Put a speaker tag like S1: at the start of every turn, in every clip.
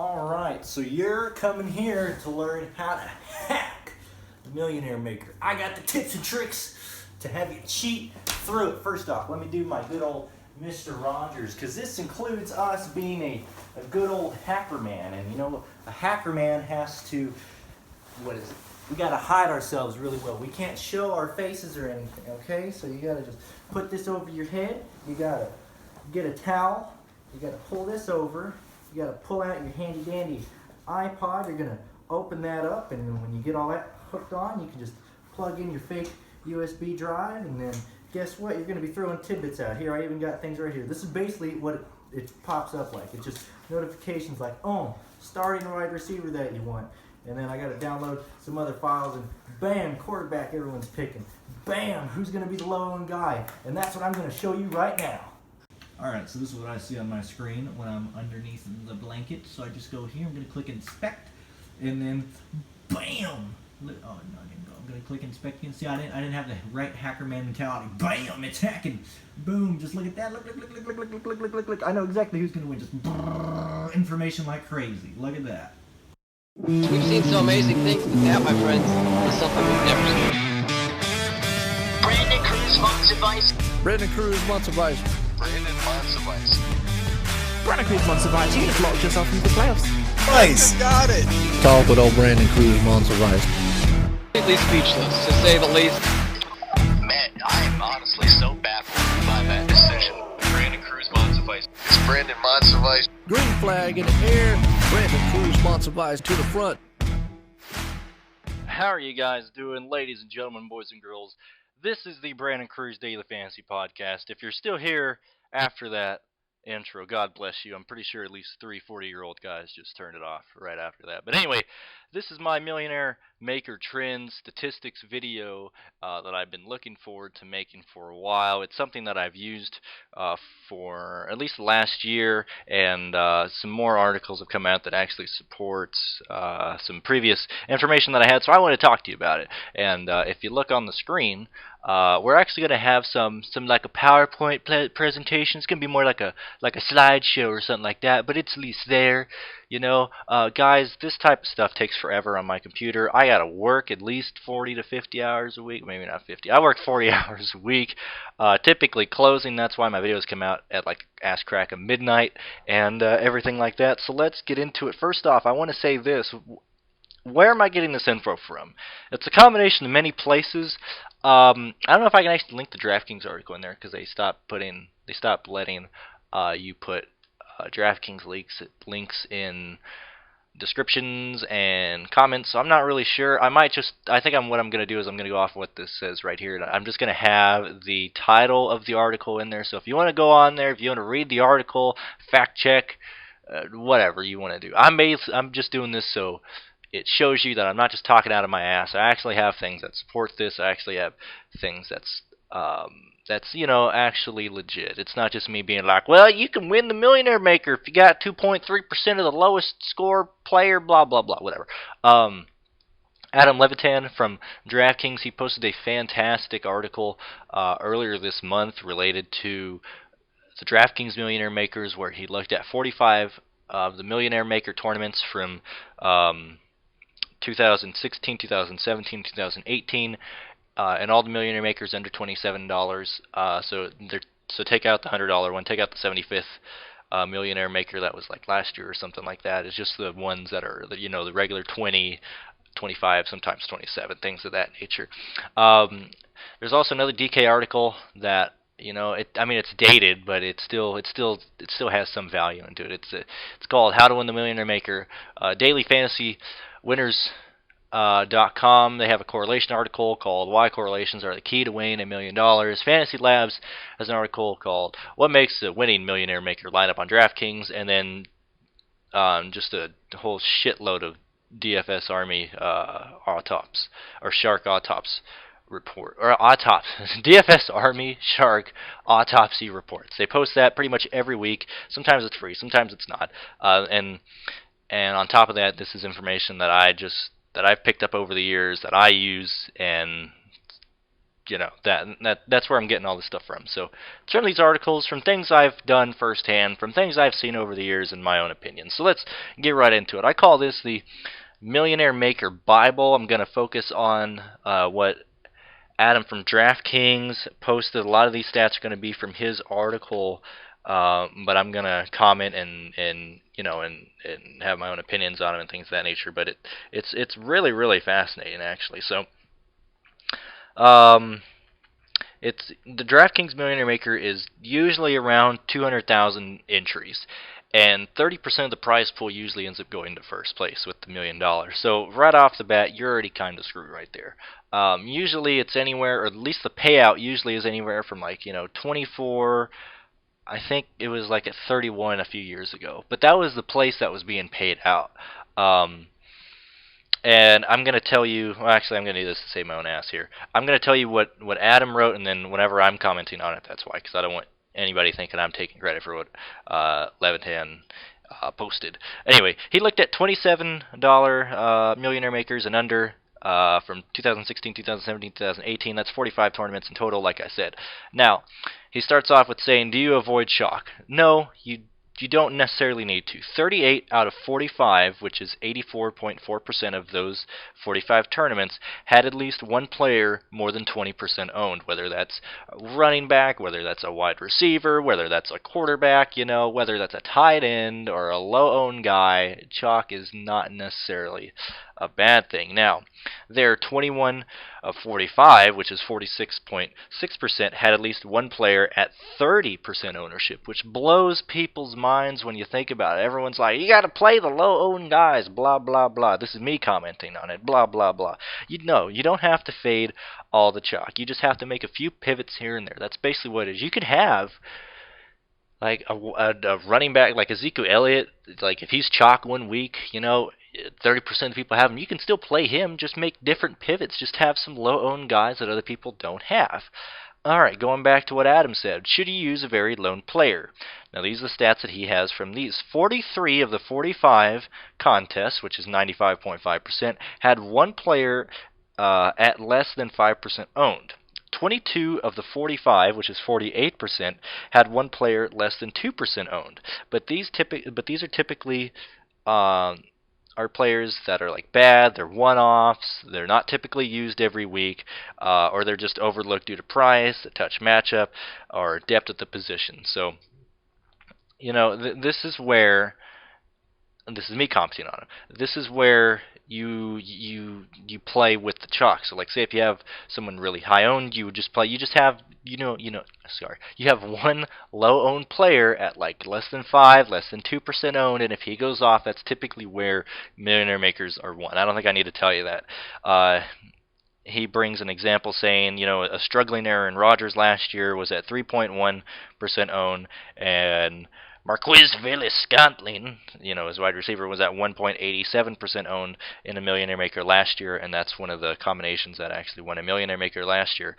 S1: Alright, so you're coming here to learn how to hack the Millionaire Maker. I got the tips and tricks to have you cheat through it. First off, let me do my good old Mr. Rogers, because this includes us being a good old hacker man. And you know, a hacker man has to, we got to hide ourselves really well. We can't show our faces or anything, okay? So you got to just put this over your head. You got to get a towel. You got to pull this over. You got to pull out your handy dandy iPod. You're going to open that up, and then when you get all that hooked on, you can just plug in your fake USB drive, and then guess what? You're going to be throwing tidbits out. Here, I even got things right here. This is basically what it pops up like. It's just notifications like, oh, starting wide receiver that you want. And then I got to download some other files, and bam, quarterback everyone's picking. Bam, who's going to be the lone guy? And that's what I'm going to show you right now. Alright, so this is what I see on my screen when I'm underneath the blanket. So I just go here, I'm going to click inspect, and then BAM! Oh, no, I didn't go. I'm going to click inspect again. See, I didn't have the right hacker man mentality. BAM! It's hacking! Boom! Just look at that. Look. I know exactly who's going to win. Just brrr, information like crazy. Look at that.
S2: We've seen some amazing things, but that, my friends, is something we've never seen.
S3: Brandon Cruz wants advice.
S4: Brandon Cruz wants advice.
S3: Brandon wants advice.
S5: Brandon Cruz wants advice. You just locked yourself into the playoffs.
S4: Nice.
S3: Got it.
S4: Talk with old Brandon Cruz wants advice.
S2: Completely speechless, to say the least.
S3: Man, I am honestly so baffled by that decision. Brandon Cruz wants advice. It's Brandon wants advice.
S4: Green flag in the air. Brandon Cruz wants advice to the front.
S6: How are you guys doing, ladies and gentlemen, boys and girls? This is the Brandon Cruz Daily Fantasy Podcast. If you're still here after that intro, God bless you. I'm pretty sure at least 3 40-year-old guys just turned it off right after that. But anyway, this is my Millionaire Maker Trends Statistics video that I've been looking forward to making for a while. It's something that I've used for at least last year, and some more articles have come out that actually supports some previous information that I had, so I want to talk to you about it. And if you look on the screen, we're actually going to have some like a PowerPoint presentation. It's going to be more like a slideshow or something like that, but it's at least there. You know, guys, this type of stuff takes forever on my computer. I gotta work at least 40 to 50 hours a week. Maybe not 50. I work 40 hours a week, typically closing. That's why my videos come out at like ass crack of midnight and everything like that. So let's get into it. First off, I want to say this. Where am I getting this info from? It's a combination of many places. I don't know if I can actually link the DraftKings article in there, because they stopped letting you put DraftKings links in descriptions and comments, so I'm not really sure. What I'm going to do is I'm going to go off what this says right here. I'm just going to have the title of the article in there, so if you want to go on there, if you want to read the article, fact check, whatever you want to do. I'm just doing this so it shows you that I'm not just talking out of my ass. I actually have things that support this. I actually have things that's you know, actually legit. It's not just me being like, well, you can win the Millionaire Maker if you got 2.3% of the lowest score player, blah, blah, blah, whatever. Adam Levitan from DraftKings, he posted a fantastic article earlier this month related to the DraftKings Millionaire Makers, where he looked at 45 of the Millionaire Maker tournaments from 2016, 2017, 2018, and all the Millionaire Makers under $27. So take out the $100 one, take out the 75th Millionaire Maker that was like last year or something like that. It's just the ones that are, you know, the regular 20, 25, sometimes 27, things of that nature. There's also another DK article that, you know, it's dated, but it still has some value into it. It's called How to Win the Millionaire Maker, Daily Fantasy Winners. .com. They have a correlation article called Why Correlations Are the Key to Winning $1 Million. Fantasy Labs has an article called What Makes a Winning Millionaire Maker Lineup on DraftKings, and then just a whole shitload of DFS Army autops, or Shark autops report, or DFS Army Shark autopsy reports. They post that pretty much every week. Sometimes it's free, sometimes it's not. And on top of that, this is information that I've picked up over the years that I use, and that's where I'm getting all this stuff from. So it's from these articles, from things I've done firsthand, from things I've seen over the years, in my own opinion. So let's get right into it. I call this the Millionaire Maker Bible. I'm going to focus on what Adam from DraftKings posted. A lot of these stats are going to be from his article, but I'm going to comment and have my own opinions on them and things of that nature. But it's really, really fascinating, actually. So it's the DraftKings Millionaire Maker is usually around 200,000 entries, and 30% of the prize pool usually ends up going to first place with the $1 million. So right off the bat, you're already kind of screwed right there. Usually it's anywhere, or at least the payout usually is anywhere from 24. I think it was like at 31 a few years ago, but that was the place that was being paid out. And I'm going to tell you, well, actually, I'm going to do this to save my own ass here. I'm going to tell you what Adam wrote, and then whenever I'm commenting on it, that's why, because I don't want anybody thinking I'm taking credit for what Levitan posted. Anyway, he looked at $27 Millionaire Makers and under from 2016, 2017, 2018. That's 45 tournaments in total, like I said. Now, he starts off with saying, do you avoid chalk? No, you don't necessarily need to. 38 out of 45, which is 84.4% of those 45 tournaments, had at least one player more than 20% owned, whether that's a running back, whether that's a wide receiver, whether that's a quarterback, whether that's a tight end or a low-owned guy. Chalk is not necessarily a bad thing. Now, there 21 of 45, which is 46.6%, had at least one player at 30% ownership, which blows people's minds when you think about it. Everyone's like, you got to play the low-owned guys, blah, blah, blah. This is me commenting on it, blah, blah, blah. You don't have to fade all the chalk. You just have to make a few pivots here and there. That's basically what it is. You could have like a running back like Ezekiel Elliott, like if he's chalk one week, 30% of people have him. You can still play him, just make different pivots. Just have some low-owned guys that other people don't have. Alright, going back to what Adam said. Should you use a very lone player? Now, these are the stats that he has from these. 43 of the 45 contests, which is 95.5%, had one player at less than 5% owned. 22 of the 45, which is 48%, had one player less than 2% owned. But these are typically are players that are like bad, they're one-offs, they're not typically used every week, or they're just overlooked due to price, a touch matchup, or depth at the position. So, this is where, and this is me commenting on it, this is where you play with the chalk. So like say if you have someone really high owned, you have one low owned player at like less than 5, less than 2% owned, and if he goes off, that's typically where Millionaire Makers are won. I don't think I need to tell you that. He brings an example saying, a struggling Aaron Rodgers last year was at 3.1% owned, and Marquise Valles-Scantling, his wide receiver, was at 1.87% owned in a Millionaire Maker last year, and that's one of the combinations that actually won a Millionaire Maker last year.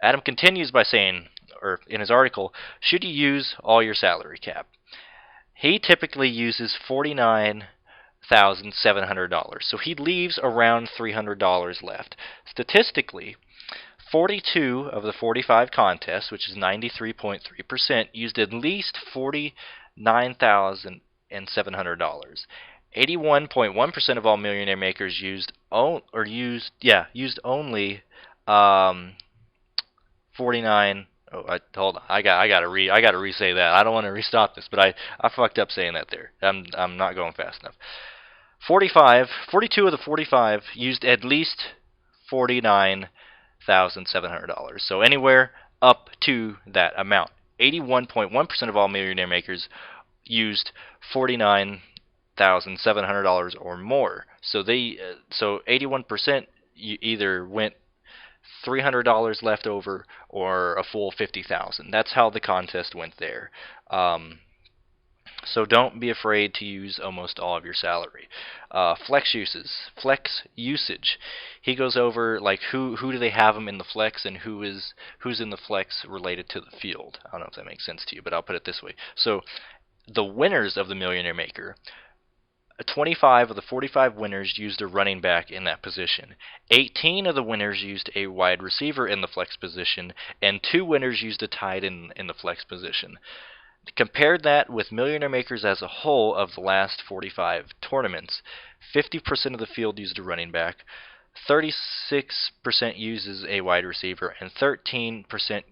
S6: Adam continues by saying, or in his article, should you use all your salary cap? He typically uses $49,700, so he leaves around $300 left. Statistically, 42 of the 45 contests, which is 93.3%, used at least $49,700. 81.1% of all Millionaire Makers used only 49. Hold on. I gotta re-say that. I don't want to restop this, but I fucked up saying that there. I'm not going fast enough. 42 of the 45 used at least $49,700. So anywhere up to that amount. 81.1% of all Millionaire Makers used $49,700 or more. So 81% either went $300 left over or a full $50,000. That's how the contest went there. So don't be afraid to use almost all of your salary. Flex usage. He goes over like who do they have them in the flex and who's in the flex related to the field. I don't know if that makes sense to you, but I'll put it this way. So the winners of the Millionaire Maker 25 of the 45 winners used a running back in that position. 18 of the winners used a wide receiver in the flex position, and 2 winners used a tight end in the flex position. Compared that with Millionaire Makers as a whole of the last 45 tournaments, 50% of the field used a running back, 36% uses a wide receiver, and 13%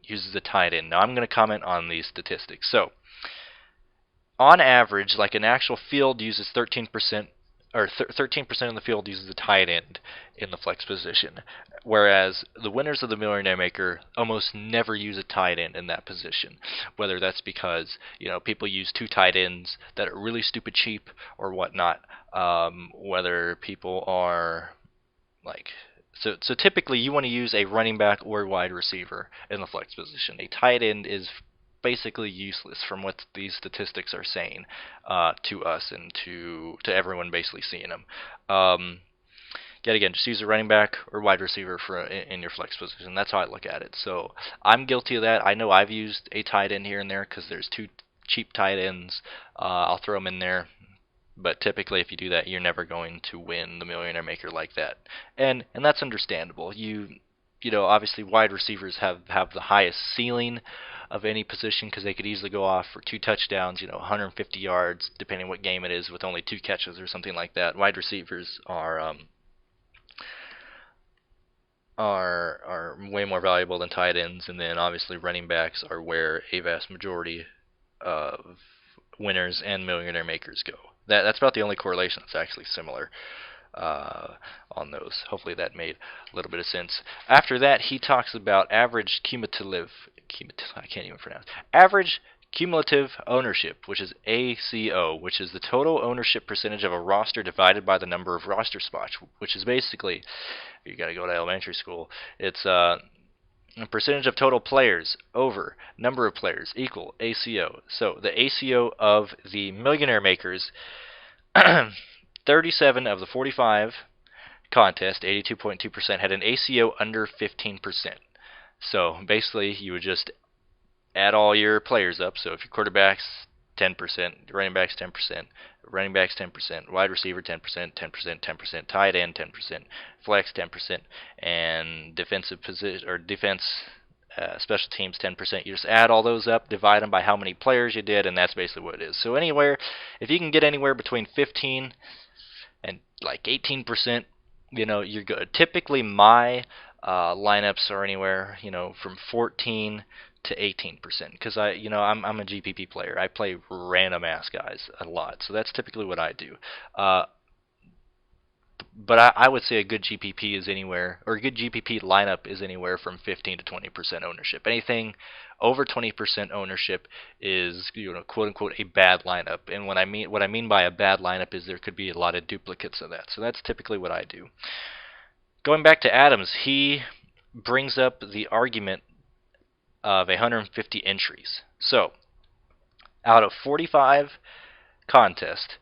S6: uses a tight end. Now I'm going to comment on these statistics. So, on average, like an actual field uses 13%, or 13% of the field uses a tight end in the flex position, whereas the winners of the Millionaire Maker almost never use a tight end in that position. Whether that's because people use 2 tight ends that are really stupid cheap or whatnot, whether people are like. So typically you want to use a running back or wide receiver in the flex position. A tight end is basically useless from what these statistics are saying to us and to everyone basically seeing them. Yet again, just use a running back or wide receiver in your flex position. That's how I look at it. So I'm guilty of that. I know I've used a tight end here and there because there's 2 cheap tight ends. I'll throw them in there. But typically, if you do that, you're never going to win the Millionaire Maker like that, and that's understandable. Obviously, wide receivers have the highest ceiling of any position because they could easily go off for 2 touchdowns, 150 yards, depending what game it is, with only 2 catches or something like that. Wide receivers are way more valuable than tight ends, and then obviously running backs are where a vast majority of winners and Millionaire Makers go. That's about the only correlation that's actually similar on those. Hopefully that made a little bit of sense. After that, he talks about average cumulative ownership, which is ACO, which is the total ownership percentage of a roster divided by the number of roster spots, which is basically, you got to go to elementary school, it's a percentage of total players over number of players equal ACO. So the ACO of the Millionaire Makers, 37 of the 45 contests, 82.2%, had an ACO under 15%. So basically, you would just add all your players up. So if your quarterback's 10%, running back's 10%, running back's 10%, wide receiver 10%, 10%, 10%, tight end 10%, flex 10%, and defense special teams 10%. You just add all those up, divide them by how many players you did, and that's basically what it is. So if you can get anywhere between 15 and like 18%, you're good. Typically my lineups are anywhere, from 14 to 18%, because I'm a GPP player. I play random ass guys a lot, so that's typically what I do. But I would say a good GPP is anywhere, or a good GPP lineup is anywhere from 15 to 20% ownership. Anything over 20% ownership is, quote unquote, a bad lineup. And what I mean by a bad lineup is there could be a lot of duplicates of that. So that's typically what I do. Going back to Adams, he brings up the argument of 150 entries. So, out of 45 contests,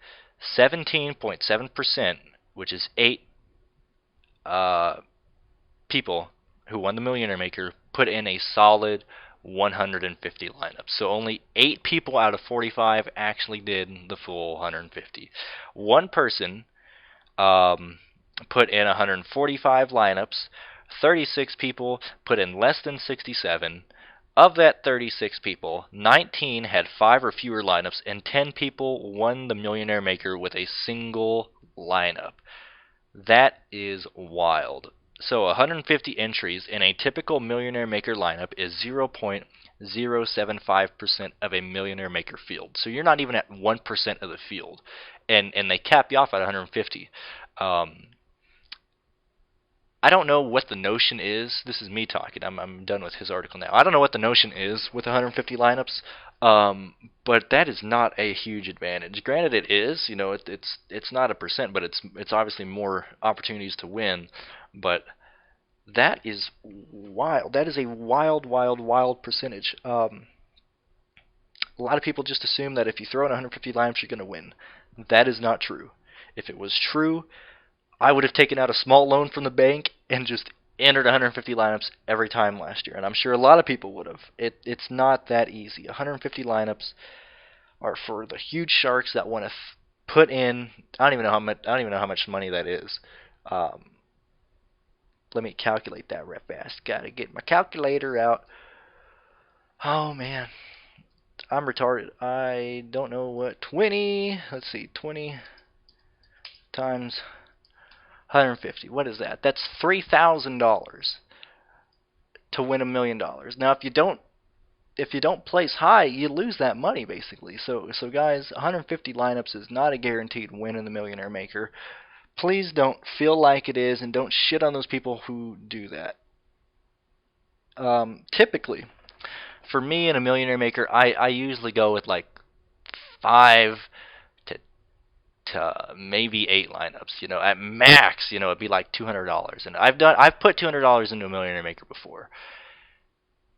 S6: 17.7%, which is 8 people who won the Millionaire Maker, put in a solid 150 lineups. So only 8 people out of 45 actually did the full 150. One person put in 145 lineups. 36 people put in less than 67. Of that 36 people, 19 had 5 or fewer lineups, and 10 people won the Millionaire Maker with a single lineup. That is wild. So 150 entries in a typical Millionaire Maker lineup is 0.075% of a Millionaire Maker field. So you're not even at 1% of the field. And they cap you off at 150. I don't know what the notion is. This is me talking. I'm done with his article now. I don't know what the notion is with 150 lineups, but that is not a huge advantage. Granted, it is. It's not a percent, but it's obviously more opportunities to win. But that is wild. That is a wild percentage. A lot of people just assume that if you throw in 150 lineups, you're going to win. That is not true. If it was true, I would have taken out a small loan from the bank and just entered 150 lineups every time last year, and I'm sure a lot of people would have. It's not that easy. 150 lineups are for the huge sharks that want to put in, I don't even know how much money that is. Let me calculate that real fast. Gotta get my calculator out. Oh man, I'm retarded. I don't know what 20. Let's see, 20 times 150. What is that? That's $3,000 to win $1 million. Now, if you don't place high, you lose that money basically. So guys, 150 lineups is not a guaranteed win in the Millionaire Maker. Please don't feel like it is, and don't shit on those people who do that. Typically, for me in a Millionaire Maker, I usually go with like 5 to maybe 8 lineups. At max, it'd be like $200. And I've put $200 into a Millionaire Maker before.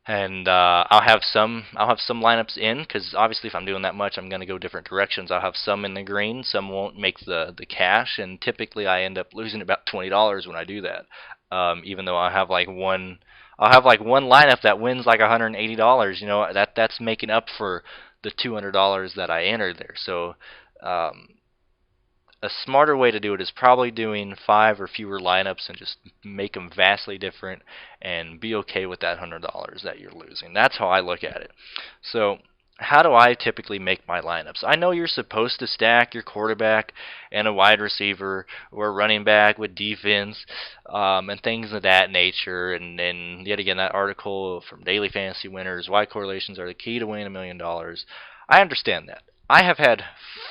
S6: And I'll have some lineups in, because obviously if I'm doing that much, I'm going to go different directions. I'll have some in the green, some won't make the cash, and typically I end up losing about $20 when I do that. Even though I'll have like one lineup that wins like $180. That's making up for the $200 that I entered there. So a smarter way to do it is probably doing 5 or fewer lineups and just make them vastly different and be okay with that $100 that you're losing. That's how I look at it. So how do I typically make my lineups? I know you're supposed to stack your quarterback and a wide receiver or a running back with defense and things of that nature. And then yet again, that article from Daily Fantasy Winners, why correlations are the key to winning $1 million. I understand that. I have had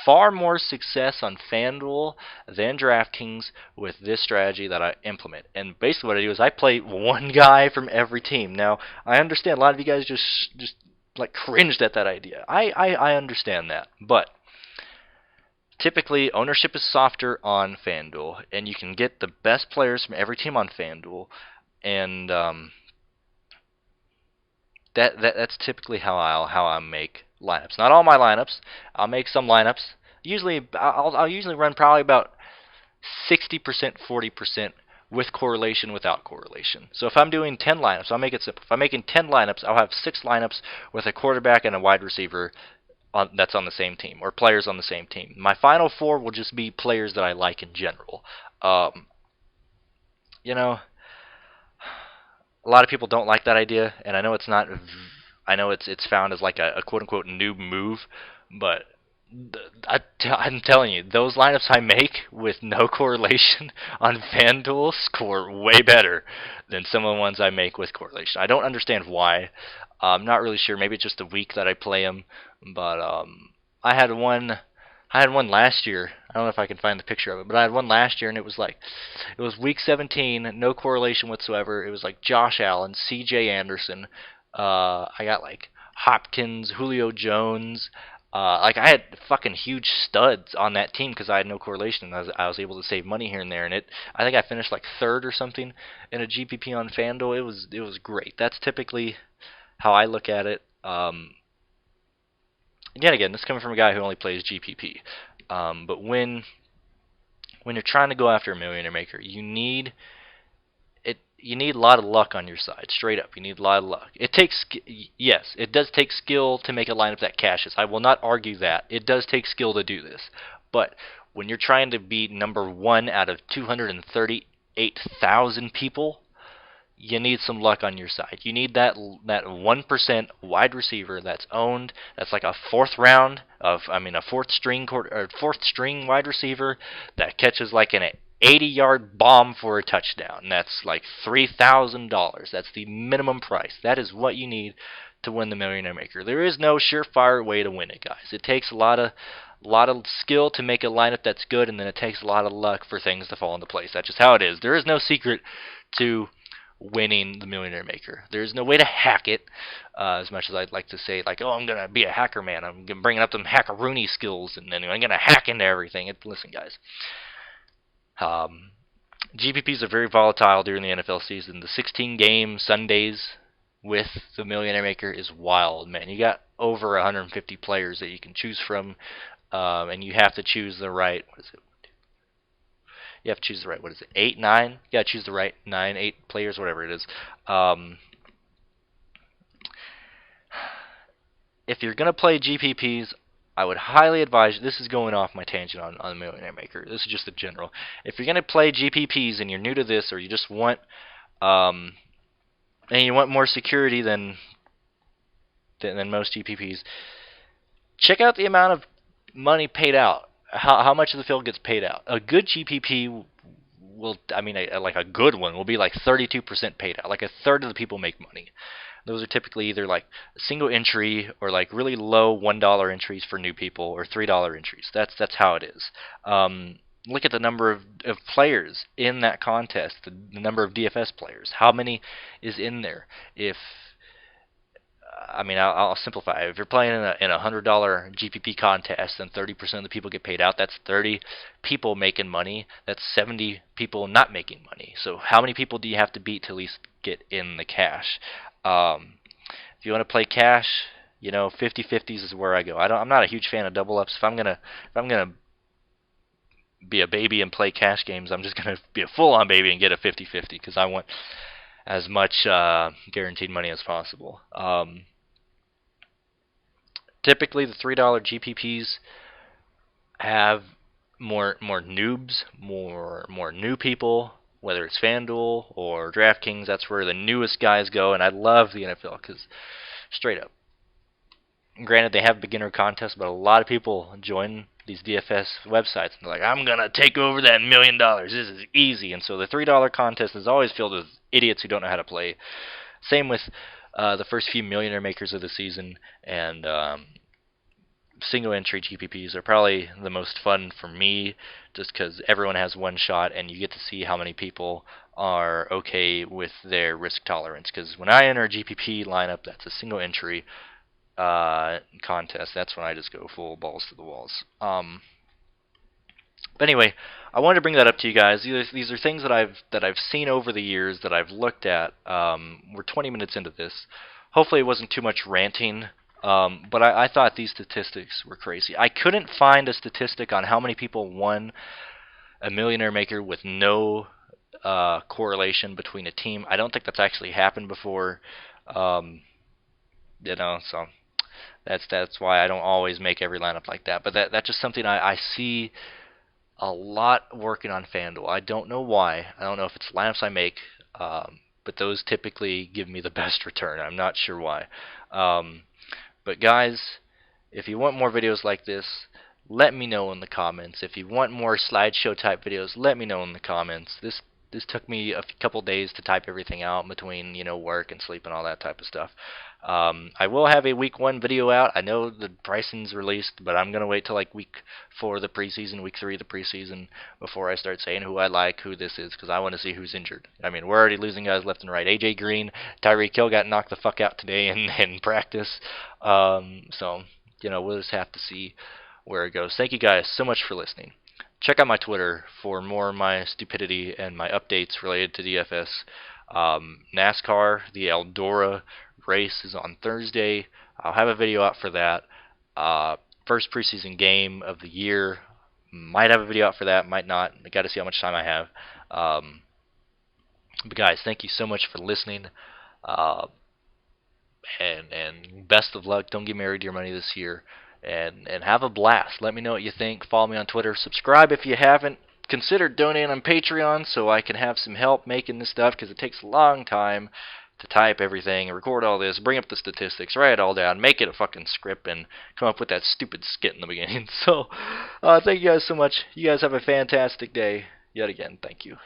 S6: far more success on FanDuel than DraftKings with this strategy that I implement. And basically what I do is I play one guy from every team. Now, I understand a lot of you guys just like cringed at that idea. I understand that. But typically ownership is softer on FanDuel, and you can get the best players from every team on FanDuel, and that's typically how I make lineups. Not all my lineups. I'll make some lineups. I'll usually run probably about 60%, 40% with correlation, without correlation. So if I'm doing 10 lineups, I'll make it simple. If I'm making 10 lineups, I'll have 6 lineups with a quarterback and a wide receiver that's on the same team, or players on the same team. My final 4 will just be players that I like in general. A lot of people don't like that idea, and I know it's not. I know it's found as like a quote unquote noob move, but I'm telling you, those lineups I make with no correlation on FanDuel score way better than some of the ones I make with correlation. I don't understand why. I'm not really sure. Maybe it's just the week that I play them, but I had one last year. I don't know if I can find the picture of it, but I had one last year, and it was week 17, no correlation whatsoever. It was like Josh Allen, C.J. Anderson. I got like Hopkins, Julio Jones. I had fucking huge studs on that team because I had no correlation. I was able to save money here and there, and I think I finished like 3rd or something in a GPP on FanDuel. It was great. That's typically how I look at it. Again, this is coming from a guy who only plays GPP. But when you're trying to go after a Millionaire Maker, you need a lot of luck on your side. Straight up, you need a lot of luck. It does take skill to make a lineup that cashes. I will not argue that. It does take skill to do this. But when you're trying to be number 1 out of 238,000 people, you need some luck on your side. You need that 1% wide receiver that's owned. That's like a fourth string wide receiver that catches like an 80-yard bomb for a touchdown. That's like $3,000. That's the minimum price. That is what you need to win the Millionaire Maker. There is no surefire way to win it, guys. It takes a lot of skill to make a lineup that's good, and then it takes a lot of luck for things to fall into place. That's just how it is. There is no secret to winning the Millionaire Maker. There's no way to hack it, as much as I'd like to say, like, oh, I'm going to be a hacker man. I'm bringing up them hackaroony skills, and then I'm going to hack into everything. Listen, guys. GPPs are very volatile during the NFL season. The 16-game Sundays with the Millionaire Maker is wild, man. You got over 150 players that you can choose from, and you have to choose the right, You have to choose the right, 8, 9? You got to choose the right 9, 8 players, whatever it is. If you're going to play GPPs, I would highly advise, this is going off my tangent on the Millionaire Maker. This is just a general. If you're going to play GPPs and you're new to this, or you just want, and you want more security than most GPPs, check out the amount of money paid out. How much of the field gets paid out. A good GPP will, like a good one will be like 32% paid out. Like a third of the people make money. Those are typically either like a single entry or like really low $1 entries for new people, or $3 entries. That's how it is. Look at the number of players in that contest, the number of DFS players. How many is in there? I'll simplify. If you're playing in a $100 GPP contest, then 30% of the people get paid out. That's 30 people making money. That's 70 people not making money. So how many people do you have to beat to at least get in the cash? If you want to play cash, 50-50s is where I go. I'm not a huge fan of double ups. If I'm gonna be a baby and play cash games, I'm just gonna be a full-on baby and get a 50-50 because I want as much guaranteed money as possible. Typically, the $3 GPPs have more noobs, more new people. Whether it's FanDuel or DraftKings, that's where the newest guys go. And I love the NFL because, straight up, granted they have beginner contests, but a lot of people join these DFS websites and they're like, I'm gonna take over that $1 million. This is easy. And so the $3 contest is always filled with idiots who don't know how to play. Same with the first few Millionaire Makers of the season, and single entry GPPs are probably the most fun for me, just because everyone has one shot and you get to see how many people are okay with their risk tolerance. Because when I enter a GPP lineup that's a single entry contest, that's when I just go full balls to the walls. But anyway, I wanted to bring that up to you guys. These are things that I've seen over the years, that I've looked at. We're 20 minutes into this. Hopefully it wasn't too much ranting. But I thought these statistics were crazy. I couldn't find a statistic on how many people won a Millionaire Maker with no correlation between a team. I don't think that's actually happened before. So that's why I don't always make every lineup like that. But that's just something I see a lot working on FanDuel. I don't know why. I don't know if it's lineups I make, but those typically give me the best return. I'm not sure why. But guys, if you want more videos like this, let me know in the comments. If you want more slideshow type videos, let me know in the comments. This took me a couple days to type everything out between work and sleep and all that type of stuff. I will have a week 1 video out. I know the pricing's released, but I'm gonna wait till like week 4 of the preseason, week 3 of the preseason before I start saying who I like, who this is, because I want to see who's injured. We're already losing guys left and right. AJ Green, Tyreek Hill got knocked the fuck out today in practice. So we'll just have to see where it goes. Thank you guys so much for listening. Check out my Twitter for more of my stupidity and my updates related to DFS. NASCAR, the Eldora race is on Thursday. I'll have a video out for that. First preseason game of the year. Might have a video out for that, might not. I got to see how much time I have. But guys, thank you so much for listening. And best of luck. Don't get married to your money this year. And have a blast. Let me know what you think. Follow me on Twitter. Subscribe if you haven't. Consider donating on Patreon so I can have some help making this stuff, because it takes a long time to type everything and record all this, bring up the statistics, write it all down, make it a fucking script, and come up with that stupid skit in the beginning. So, thank you guys so much. You guys have a fantastic day. Yet again, thank you.